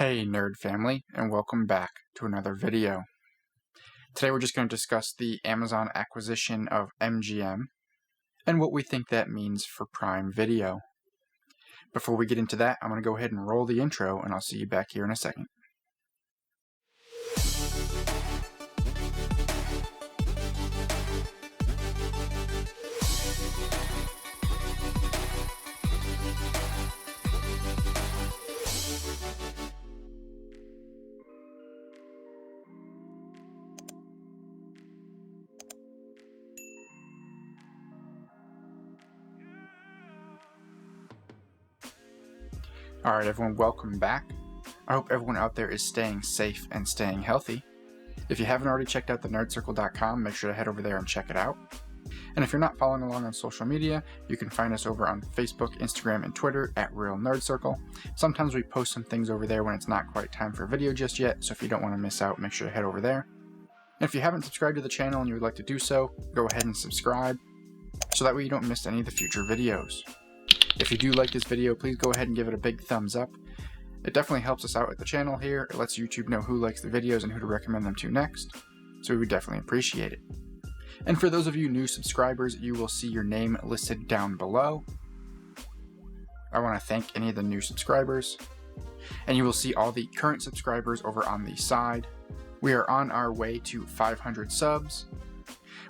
Hey nerd family, and welcome back to another video. Today we're just going to discuss the Amazon acquisition of MGM and what we think that means for Prime Video. Before we get into that, I'm going to go ahead and roll the intro and I'll see you back here in a second. Alright everyone, welcome back. I hope everyone out there is staying safe and staying healthy. If you haven't already checked out thenerdcircle.com, make sure to head over there and check it out. And if you're not following along on social media, you can find us over on Facebook, Instagram, and Twitter at Real Nerd Circle. Sometimes we post some things over there when it's not quite time for a video just yet, so if you don't want to miss out, make sure to head over there. And if you haven't subscribed to the channel and you would like to do so, go ahead and subscribe, so that way you don't miss any of the future videos. If you do like this video, please go ahead and give it a big thumbs up. It definitely helps us out at the channel here. It lets YouTube know who likes the videos and who to recommend them to next, so we would definitely appreciate it. And for those of you new subscribers, you will see your name listed down below. I want to thank any of the new subscribers. And you will see all the current subscribers over on the side. We are on our way to 500 subs.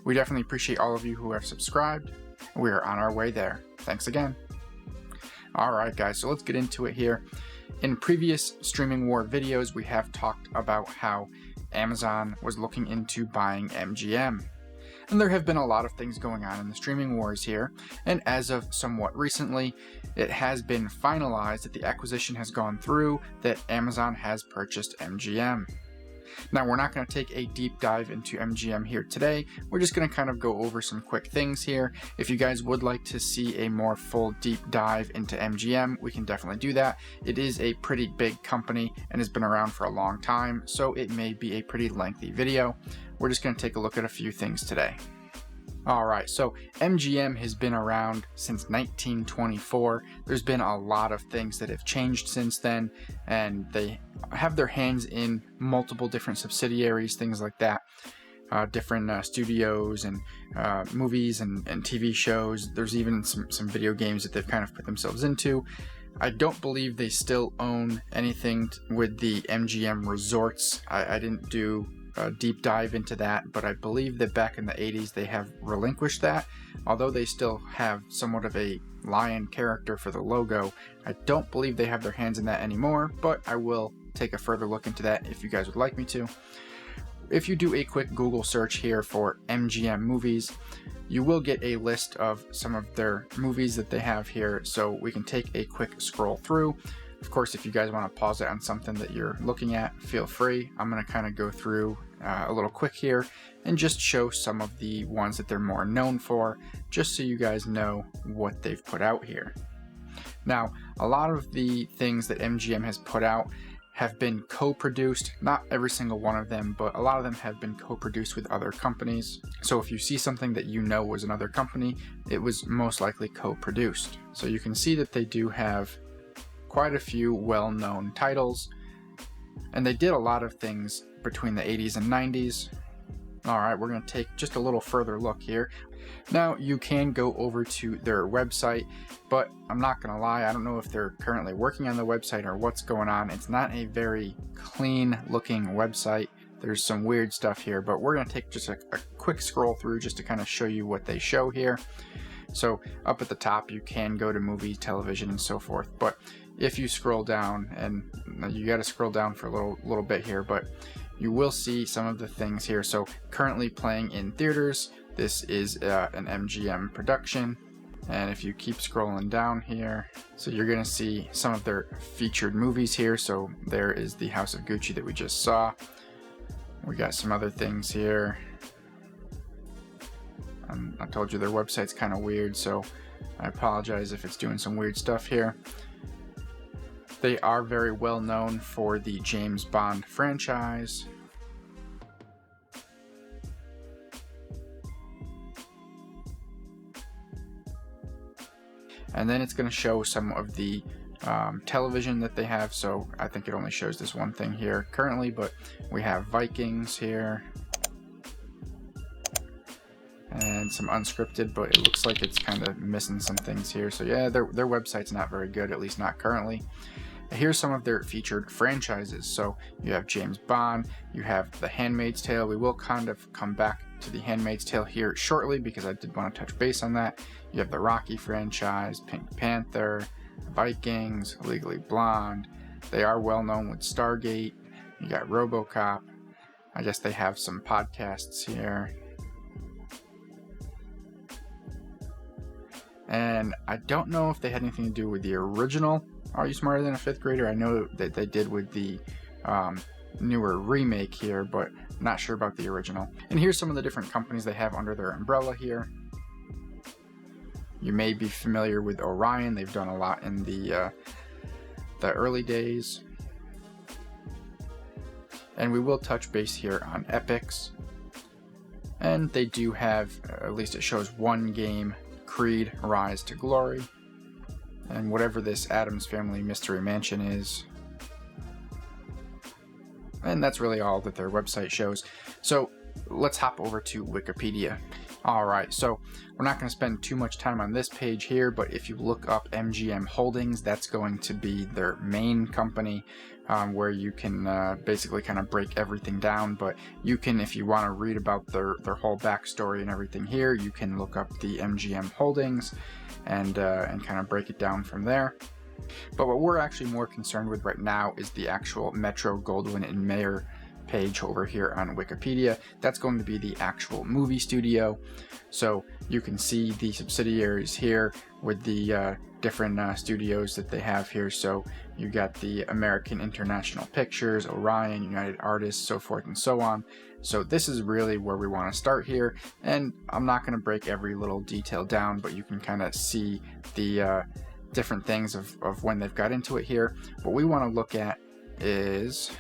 We definitely appreciate all of you who have subscribed. We are on our way there. Thanks again. Alright guys, so let's get into it here. In previous Streaming War videos, we have talked about how Amazon was looking into buying MGM. And there have been a lot of things going on in the streaming wars here, and as of somewhat recently, it has been finalized that the acquisition has gone through, that Amazon has purchased MGM. Now, we're not going to take a deep dive into MGM here today. We're just going to kind of go over some quick things here. If you guys would like to see a more full deep dive into MGM, we can definitely do that. It is a pretty big company and has been around for a long time, so it may be a pretty lengthy video. We're just going to take a look at a few things today. Alright, so MGM has been around since 1924. There's been a lot of things that have changed since then, and they have their hands in multiple different subsidiaries, things like that. Different studios and movies and TV shows. There's even some video games that they've kind of put themselves into. I don't believe they still own anything with the MGM resorts. I didn't do a deep dive into that, but I believe that back in the 80s they have relinquished that. Although they still have somewhat of a lion character for the logo, I don't believe they have their hands in that anymore, but I will take a further look into that if you guys would like me to. If you do a quick Google search here for MGM movies, you will get a list of some of their movies that they have here, so we can take a quick scroll through. Of course, if you guys want to pause it on something that you're looking at, feel free. I'm going to kind of go through a little quick here and just show some of the ones that they're more known for, just so you guys know what they've put out here. Now, a lot of the things that MGM has put out have been co-produced. Not every single one of them, but a lot of them have been co-produced with other companies. So if you see something that you know was another company, it was most likely co-produced. So you can see that they do have quite a few well-known titles, and they did a lot of things between the 80s and 90s. Alright, we're going to take just a little further look here. Now, you can go over to their website, but I'm not going to lie, I don't know if they're currently working on the website or what's going on. It's not a very clean looking website. There's some weird stuff here, but we're going to take just a quick scroll through just to kind of show you what they show here. So up at the top, you can go to movies, television, and so forth, but if you scroll down, and you got to scroll down for a little bit here, but you will see some of the things here. So currently playing in theaters, this is an MGM production, and if you keep scrolling down here, so you're going to see some of their featured movies here. So there is the House of Gucci that we just saw. We got some other things here. I told you their website's kind of weird, so I apologize if it's doing some weird stuff here. They are very well known for the James Bond franchise. And then it's going to show some of the television that they have, so I think it only shows this one thing here currently, but we have Vikings here and some unscripted, but it looks like it's kind of missing some things here. So yeah, their website's not very good, at least not currently. Here's some of their featured franchises. So you have James Bond, you have The Handmaid's Tale. We will kind of come back to The Handmaid's Tale here shortly because I did want to touch base on that. You have the Rocky franchise, Pink Panther, Vikings, Legally Blonde. They are well known with Stargate. You got RoboCop. I guess they have some podcasts here. And I don't know if they had anything to do with the original Are You Smarter Than a Fifth Grader? I know that they did with the newer remake here, but not sure about the original. And here's some of the different companies they have under their umbrella here. You may be familiar with Orion. They've done a lot in the early days. And we will touch base here on Epix. And they do have, at least it shows one game, Creed Rise to Glory, and whatever this Addams Family Mystery Mansion is. And that's really all that their website shows. So let's hop over to Wikipedia. Alright, so we're not going to spend too much time on this page here, but if you look up MGM Holdings, that's going to be their main company, where you can basically kind of break everything down. But you can, if you want to read about their whole backstory and everything here, you can look up the MGM Holdings and kind of break it down from there. But what we're actually more concerned with right now is the actual Metro-Goldwyn-Mayer page over here on Wikipedia. That's going to be the actual movie studio. So you can see the subsidiaries here with the different studios that they have here. So you got the American International Pictures, Orion, United Artists, so forth and so on. So this is really where we want to start here. And I'm not going to break every little detail down, but you can kind of see the different things of when they've got into it here. What we want to look at is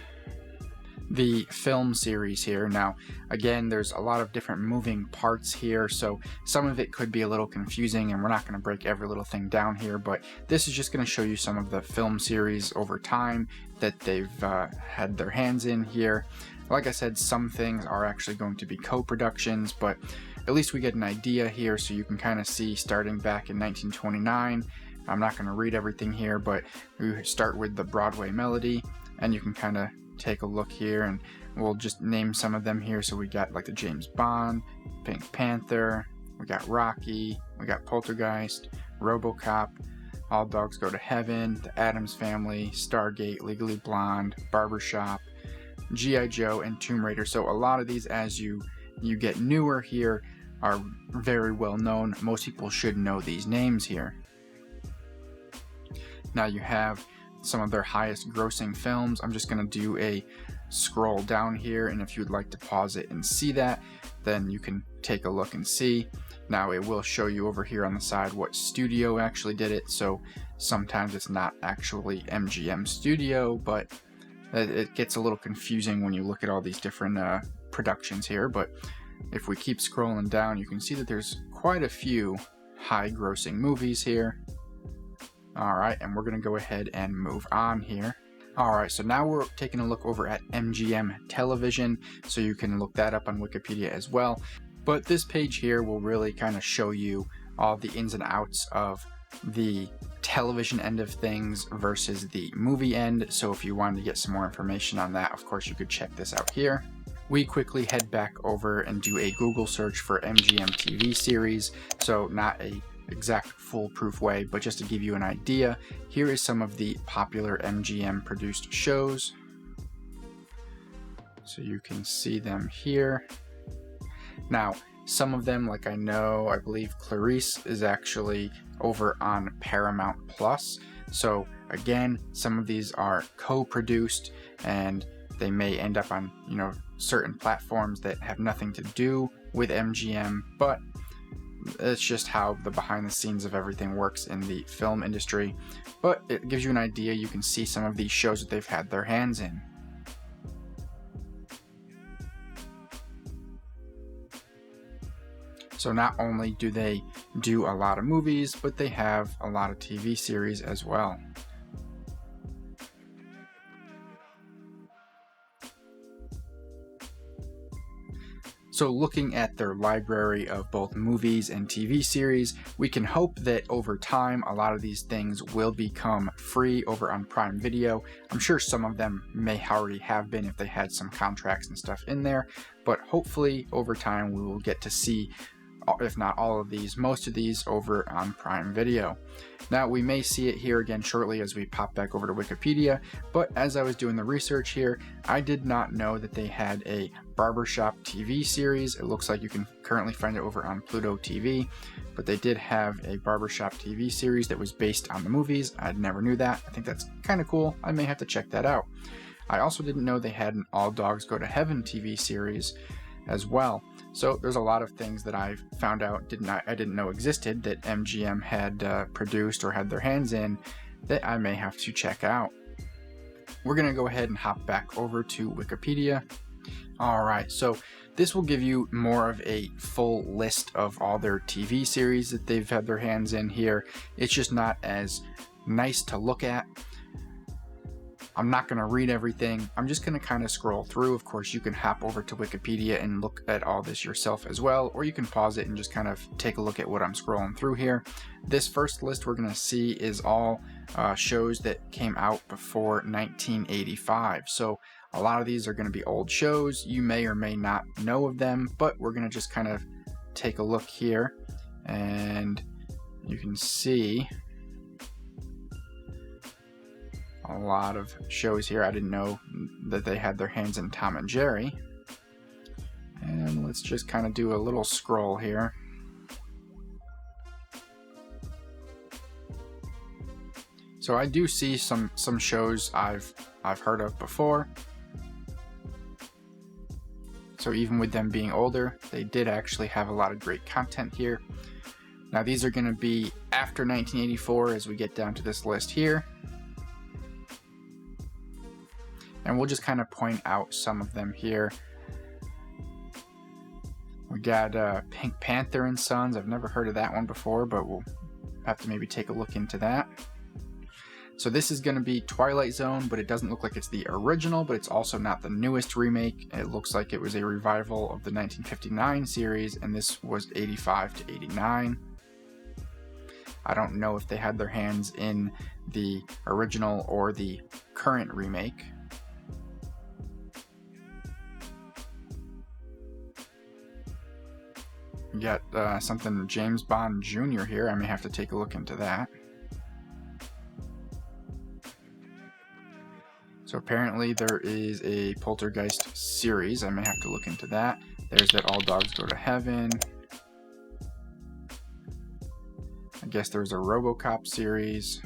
the film series here. Now, again, there's a lot of different moving parts here, so some of it could be a little confusing, and we're not going to break every little thing down here, but this is just going to show you some of the film series over time that they've had their hands in here. Like I said, some things are actually going to be co-productions, but at least we get an idea here, so you can kind of see starting back in 1929. I'm not going to read everything here, but we start with the Broadway Melody, and you can kind of take a look here, and we'll just name some of them here. So we got like the James Bond, Pink Panther, we got Rocky, we got Poltergeist, RoboCop, All Dogs Go to Heaven, The Addams Family, Stargate, Legally Blonde, Barbershop, G.I. Joe, and Tomb Raider. So a lot of these, as you get newer here, are very well known. Most people should know these names here. Now you have some of their highest grossing films. I'm just going to do a scroll down here, and if you'd like to pause it and see that, then you can take a look and see. Now it will show you over here on the side what studio actually did it, so sometimes it's not actually MGM Studio, but it gets a little confusing when you look at all these different productions here. But if we keep scrolling down, you can see that there's quite a few high grossing movies here. Alright, and we're going to go ahead and move on here. Alright, so now we're taking a look over at MGM Television, so you can look that up on Wikipedia as well. But this page here will really kind of show you all the ins and outs of the television end of things versus the movie end. So if you wanted to get some more information on that, of course you could check this out here. We quickly head back over and do a Google search for MGM TV series, so not a exact foolproof way, but just to give you an idea, here is some of the popular MGM produced shows. So you can see them here. Now, some of them, like I believe Clarice is actually over on Paramount Plus. So again, some of these are co-produced, and they may end up on, certain platforms that have nothing to do with MGM, but it's just how the behind the scenes of everything works in the film industry. But it gives you an idea. You can see some of these shows that they've had their hands in. So not only do they do a lot of movies, but they have a lot of TV series as well. So looking at their library of both movies and TV series, we can hope that over time a lot of these things will become free over on Prime Video. I'm sure some of them may already have been if they had some contracts and stuff in there, but hopefully over time we will get to see, if not all of these, most of these over on Prime Video. Now we may see it here again shortly as we pop back over to Wikipedia, but as I was doing the research here, I did not know that they had a barbershop TV series. It looks like you can currently find it over on Pluto TV, but they did have a barbershop TV series that was based on the movies. I never knew that. I think that's kind of cool. I may have to check that out. I also didn't know they had an All Dogs Go to Heaven TV series as well. So there's a lot of things that I've found out I didn't know existed that MGM had produced or had their hands in that I may have to check out. We're going to go ahead and hop back over to Wikipedia. Alright, so this will give you more of a full list of all their TV series that they've had their hands in here. It's just not as nice to look at. I'm not going to read everything. I'm just going to kind of scroll through. Of course, you can hop over to Wikipedia and look at all this yourself as well, or you can pause it and just kind of take a look at what I'm scrolling through here. This first list we're going to see is all shows that came out before 1985. So a lot of these are going to be old shows. You may or may not know of them, but we're going to just kind of take a look here, and you can see a lot of shows here. I didn't know that they had their hands in Tom and Jerry. And let's just kind of do a little scroll here. So I do see some shows I've heard of before. So even with them being older, they did actually have a lot of great content here. Now these are going to be after 1984 as we get down to this list here. And we'll just kind of point out some of them here. We got Pink Panther and Sons. I've never heard of that one before, but we'll have to maybe take a look into that. So this is going to be Twilight Zone, but it doesn't look like it's the original, but it's also not the newest remake. It looks like it was a revival of the 1959 series, and this was 85 to 89. I don't know if they had their hands in the original or the current remake. We got something James Bond Jr. here. I may have to take a look into that. So apparently there is a Poltergeist series. I may have to look into that. There's that All Dogs Go to Heaven. I guess there's a RoboCop series.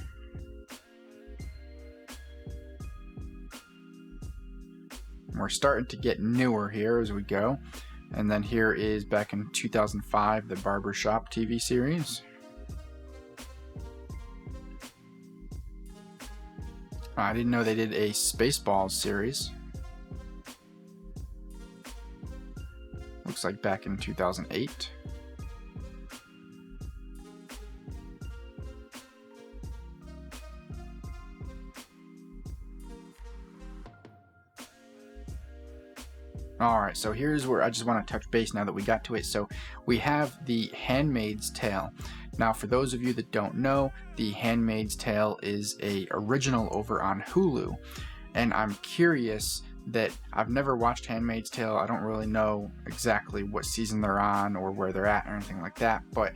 We're starting to get newer here as we go. And then here is back in 2005, the Barbershop TV series. I didn't know they did a Spaceballs series. Looks like back in 2008. Alright, so here's where I just want to touch base now that we got to it. So we have The Handmaid's Tale. Now, for those of you that don't know, The Handmaid's Tale is a original over on Hulu. And I'm curious that I've never watched Handmaid's Tale. I don't really know exactly what season they're on or where they're at or anything like that. But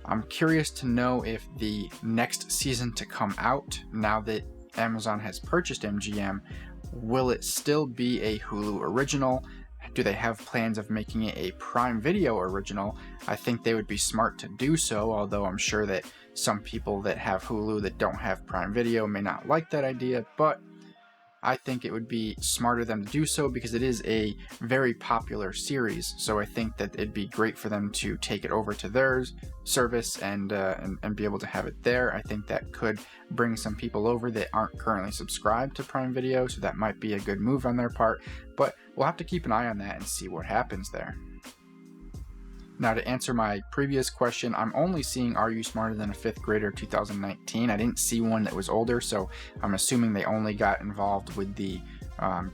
I'm curious to know if the next season to come out, now that Amazon has purchased MGM, will it still be a Hulu original? Do they have plans of making it a Prime Video original? I think they would be smart to do so, although I'm sure that some people that have Hulu that don't have Prime Video may not like that idea, but I think it would be smarter than to do so because it is a very popular series. So I think that it'd be great for them to take it over to their service and be able to have it there. I think that could bring some people over that aren't currently subscribed to Prime Video, so that might be a good move on their part. But we'll have to keep an eye on that and see what happens there. Now, to answer my previous question, I'm only seeing Are You Smarter Than a Fifth Grader 2019. I didn't see one that was older, so I'm assuming they only got involved with the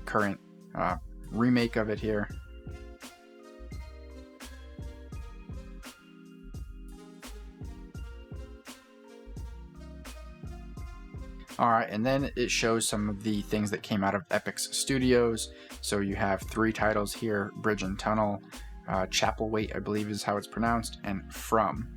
current remake of it here. Alright, and then it shows some of the things that came out of Epix Studios. So you have 3 titles here: Bridge and Tunnel, Chapelwaite, I believe is how it's pronounced, and From.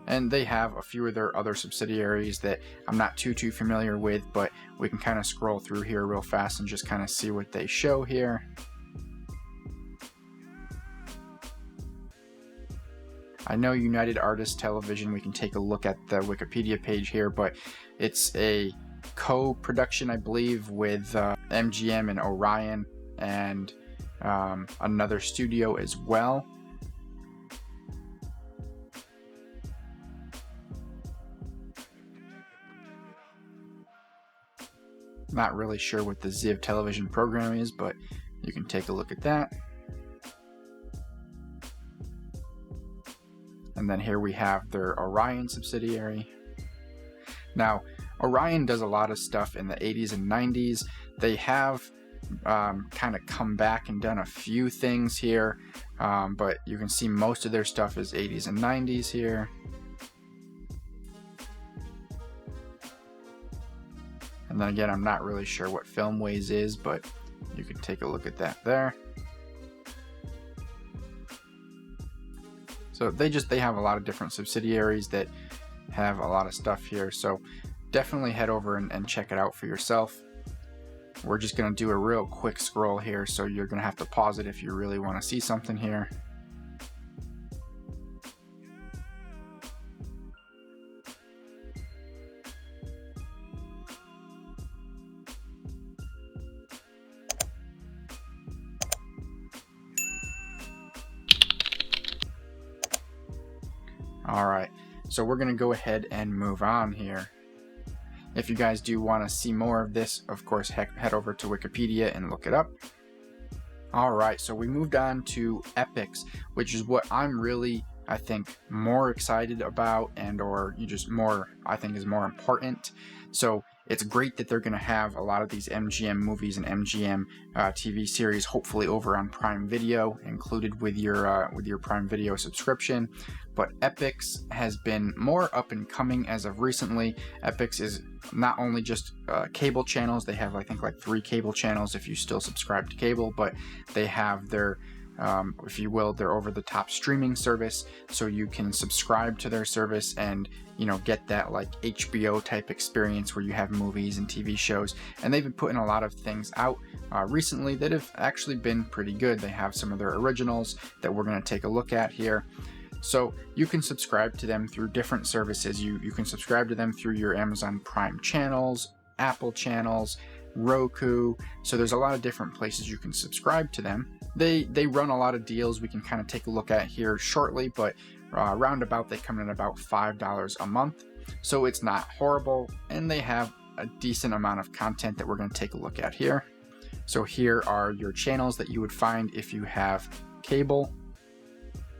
And they have a few of their other subsidiaries that I'm not too familiar with, but we can kind of scroll through here real fast and just kind of see what they show here. I know United Artists Television, we can take a look at the Wikipedia page here, but it's a co-production, I believe, with MGM and Orion and another studio as well. Not really sure what the Ziv television program is, but you can take a look at that. And then here we have their Orion subsidiary. Now, Orion does a lot of stuff in the 80s and 90s. They have kind of come back and done a few things here, but you can see most of their stuff is 80s and 90s here. And then again, I'm not really sure what Filmways is, but you can take a look at that there. So they have a lot of different subsidiaries that have a lot of stuff here. So definitely head over and check it out for yourself. We're just going to do a real quick scroll here, so you're going to have to pause it if you really want to see something here. Alright, so we're going to go ahead and move on here. If you guys do want to see more of this, of course, head over to Wikipedia and look it up. Alright, so we moved on to Epix, which is what I'm really, I think, more excited about, and or I think is more important. So it's great that they're going to have a lot of these MGM movies and MGM TV series, hopefully over on Prime Video, included with your Prime Video subscription. But Epix has been more up and coming as of recently. Epix is not only just cable channels; they have, I think, like 3 cable channels if you still subscribe to cable, but they have their if you will, their over-the-top streaming service, so you can subscribe to their service and, you know, get that like HBO type experience where you have movies and TV shows. And they've been putting a lot of things out recently that have actually been pretty good. They have some of their originals that we're going to take a look at here. So you can subscribe to them through different services. You can subscribe to them through your Amazon Prime channels, Apple channels, Roku. So there's a lot of different places you can subscribe to them. They run a lot of deals we can kind of take a look at here shortly, but roundabout they come in about $5 a month. So it's not horrible, and they have a decent amount of content that we're going to take a look at here. So here are your channels that you would find if you have cable.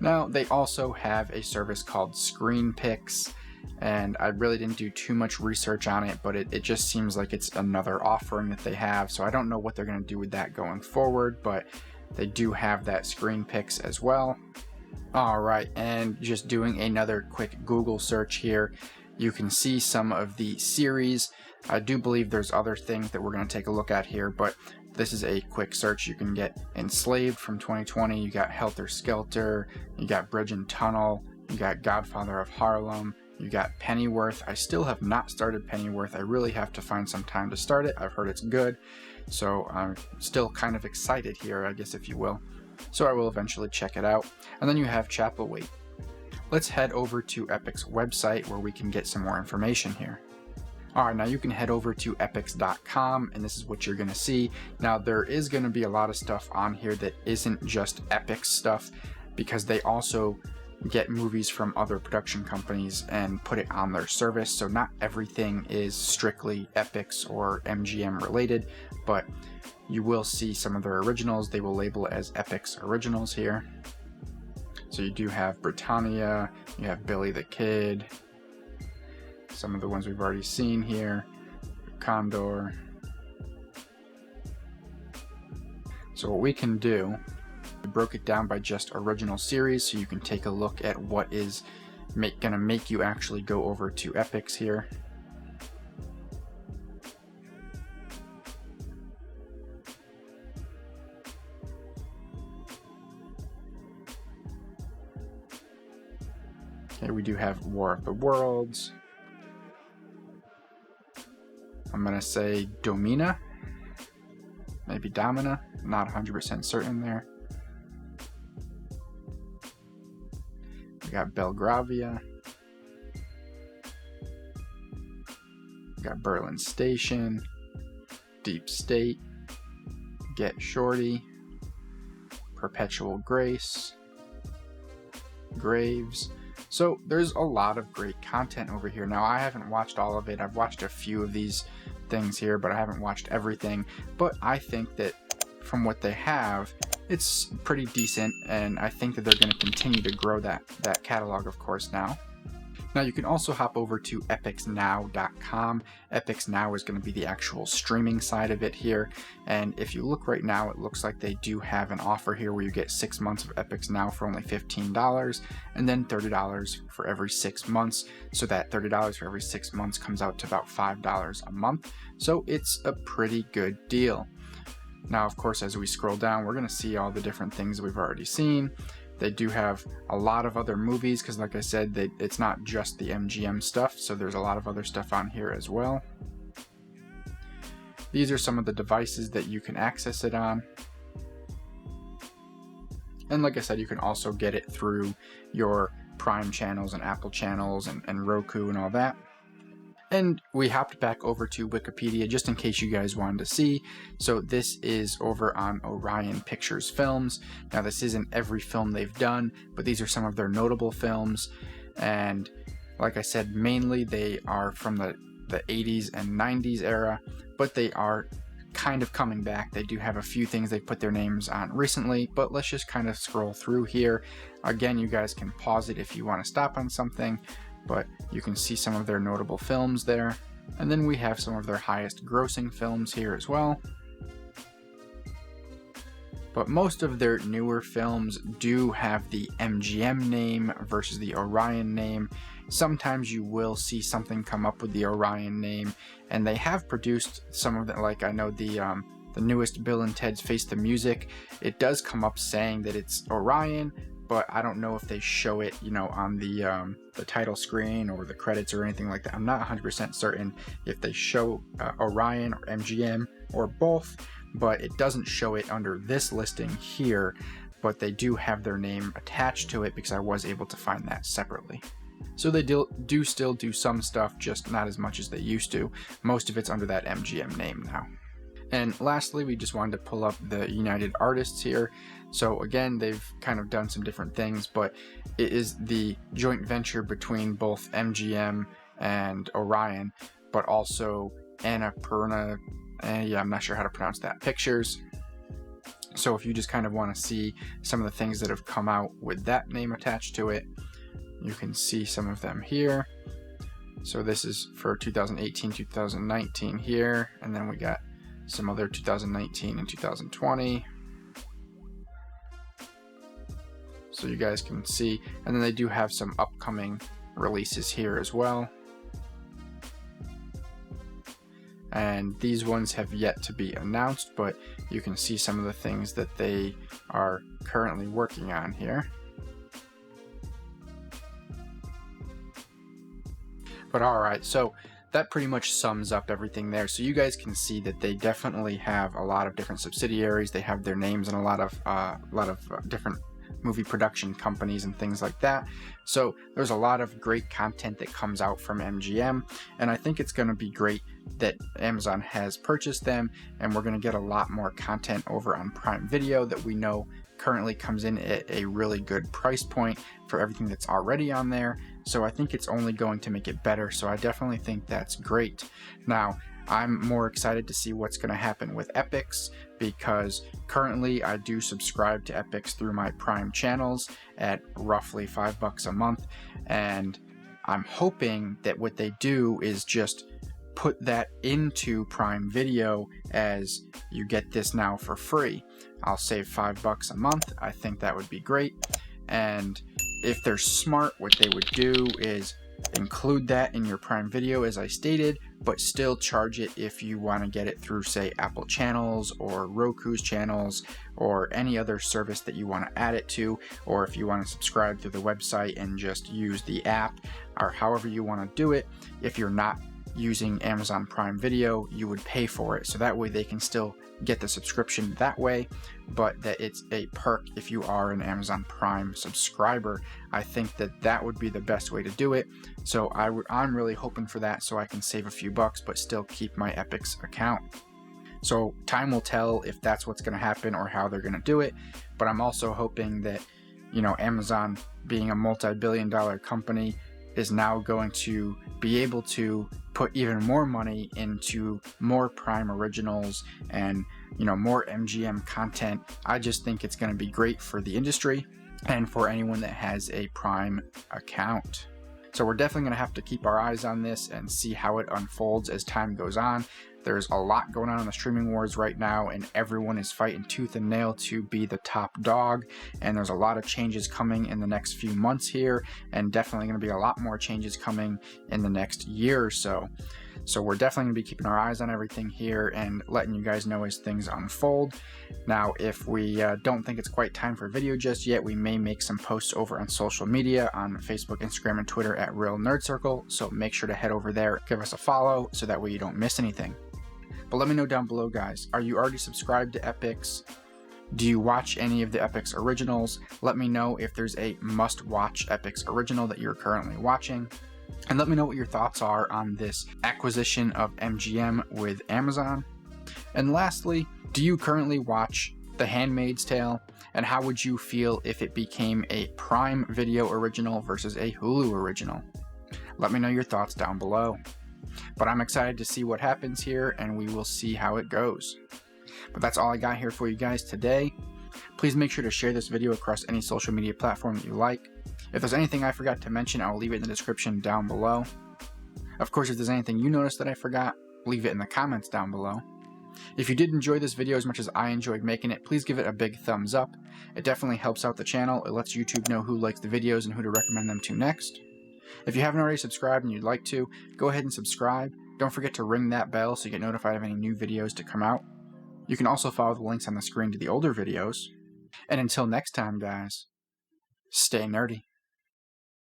Now they also have a service called ScreenPix, and I really didn't do too much research on it, but it just seems like it's another offering that they have. So I don't know what they're going to do with that going forward, but they do have that ScreenPix as well. Alright, and just doing another quick Google search here, you can see some of the series. I do believe there's other things that we're going to take a look at here, but this is a quick search. You can get Enslaved from 2020, you got Helter Skelter, you got Bridge and Tunnel, you got Godfather of Harlem, you got Pennyworth. I still have not started Pennyworth. I really have to find some time to start it. I've heard it's good, so I'm still kind of excited here, I guess, if you will. So I will eventually check it out. And then you have Chapelwaite. Let's head over to Epic's website where we can get some more information here. Alright, now you can head over to epix.com, and this is what you're going to see. Now there is going to be a lot of stuff on here that isn't just Epix stuff, because they also get movies from other production companies and put it on their service. So not everything is strictly Epix or MGM related, but you will see some of their originals. They will label it as Epix originals here. So you do have Britannia, you have Billy the Kid, some of the ones we've already seen here, Condor. So what we can do, we broke it down by just original series, so you can take a look at what is gonna make you actually go over to Epix here. Okay, we do have War of the Worlds. I'm gonna say Domina, maybe Domina, not 100% certain there. We got Belgravia. We got Berlin Station, Deep State, Get Shorty, Perpetual Grace, Graves. So there's a lot of great content over here. Now, I haven't watched all of it. I've watched a few of these things here, but I haven't watched everything. But I think that from what they have, it's pretty decent, and I think that they're going to continue to grow that catalog, of course, now. Now, you can also hop over to epixnow.com. Epix Now is going to be the actual streaming side of it here. And if you look right now, it looks like they do have an offer here where you get 6 months of Epix Now for only $15 and then $30 for every 6 months. So that $30 for every 6 months comes out to about $5 a month. So it's a pretty good deal. Now, of course, as we scroll down, we're going to see all the different things we've already seen. They do have a lot of other movies because, like I said, it's not just the MGM stuff, so there's a lot of other stuff on here as well. These are some of the devices that you can access it on. And like I said, you can also get it through your Prime channels and Apple channels and Roku and all that. And we hopped back over to Wikipedia just in case you guys wanted to see. So this is over on Orion Pictures Films. Now, this isn't every film they've done, but these are some of their notable films. And like I said, mainly they are from the 80s and 90s era, but they are kind of coming back. They do have a few things they put their names on recently, but let's just kind of scroll through here. Again, you guys can pause it if you want to stop on something, but you can see some of their notable films there. And then we have some of their highest grossing films here as well. But most of their newer films do have the MGM name versus the Orion name. Sometimes you will see something come up with the Orion name, and they have produced some of them. Like I know the newest Bill and Ted's Face the Music, it does come up saying that it's Orion, but I don't know if they show it, on the title screen or the credits or anything like that. I'm not 100% certain if they show Orion or MGM or both, but it doesn't show it under this listing here, but they do have their name attached to it because I was able to find that separately. So they do still do some stuff, just not as much as they used to. Most of it's under that MGM name now. And lastly, we just wanted to pull up the United Artists here. So again, they've kind of done some different things, but it is the joint venture between both MGM and Orion, but also Annapurna, I'm not sure how to pronounce that, Pictures. So if you just kind of want to see some of the things that have come out with that name attached to it, you can see some of them here. So this is for 2018, 2019 here, and then we got some other 2019 and 2020. So you guys can see, and then they do have some upcoming releases here as well. And these ones have yet to be announced, but you can see some of the things that they are currently working on here. But alright, so that pretty much sums up everything there. So you guys can see that they definitely have a lot of different subsidiaries. They have their names in a lot of different movie production companies and things like that. So there's a lot of great content that comes out from MGM, and I think it's going to be great that Amazon has purchased them, and we're going to get a lot more content over on Prime Video that we know currently comes in at a really good price point for everything that's already on there. So I think it's only going to make it better. So I definitely think that's great. Now, I'm more excited to see what's going to happen with Epix, because currently I do subscribe to Epix through my Prime channels at roughly $5 a month, and I'm hoping that what they do is just put that into Prime Video as you get this now for free. I'll save $5 a month. I think that would be great. And if they're smart, what they would do is include that in your Prime Video as I stated, but still charge it if you want to get it through, say, Apple channels or Roku's channels or any other service that you want to add it to, or if you want to subscribe through the website and just use the app, or however you want to do it. If you're not using Amazon Prime Video, you would pay for it, so that way they can still get the subscription that way, but that it's a perk if you are an Amazon Prime subscriber. I think that that would be the best way to do it, so I'm really hoping for that, so I can save a few bucks but still keep my Epix account. So time will tell if that's what's going to happen or how they're going to do it, but I'm also hoping that, you know, Amazon, being a multi-billion-dollar company, is now going to be able to put even more money into more Prime originals and, you know, more MGM content. I just think it's going to be great for the industry and for anyone that has a Prime account. So we're definitely going to have to keep our eyes on this and see how it unfolds as time goes on. There's a lot going on in the streaming wars right now, and everyone is fighting tooth and nail to be the top dog, and there's a lot of changes coming in the next few months here, and definitely going to be a lot more changes coming in the next year or so. So we're definitely going to be keeping our eyes on everything here and letting you guys know as things unfold. Now, if we don't think it's quite time for a video just yet, we may make some posts over on social media on Facebook, Instagram, and Twitter at Real Nerd Circle, so make sure to head over there, give us a follow, so that way you don't miss anything. But let me know down below, guys, are you already subscribed to Epix? Do you watch any of the Epix originals? Let me know if there's a must-watch Epix original that you're currently watching. And let me know what your thoughts are on this acquisition of MGM with Amazon. And lastly, do you currently watch The Handmaid's Tale? And how would you feel if it became a Prime Video original versus a Hulu original? Let me know your thoughts down below. But I'm excited to see what happens here, and we will see how it goes. But that's all I got here for you guys today. Please make sure to share this video across any social media platform that you like. If there's anything I forgot to mention, I'll leave it in the description down below. Of course, if there's anything you noticed that I forgot, leave it in the comments down below. If you did enjoy this video as much as I enjoyed making it, please give it a big thumbs up. It definitely helps out the channel. It lets YouTube know who likes the videos and who to recommend them to next. If you haven't already subscribed and you'd like to, go ahead and subscribe. Don't forget to ring that bell so you get notified of any new videos to come out. You can also follow the links on the screen to the older videos. And until next time, guys, stay nerdy.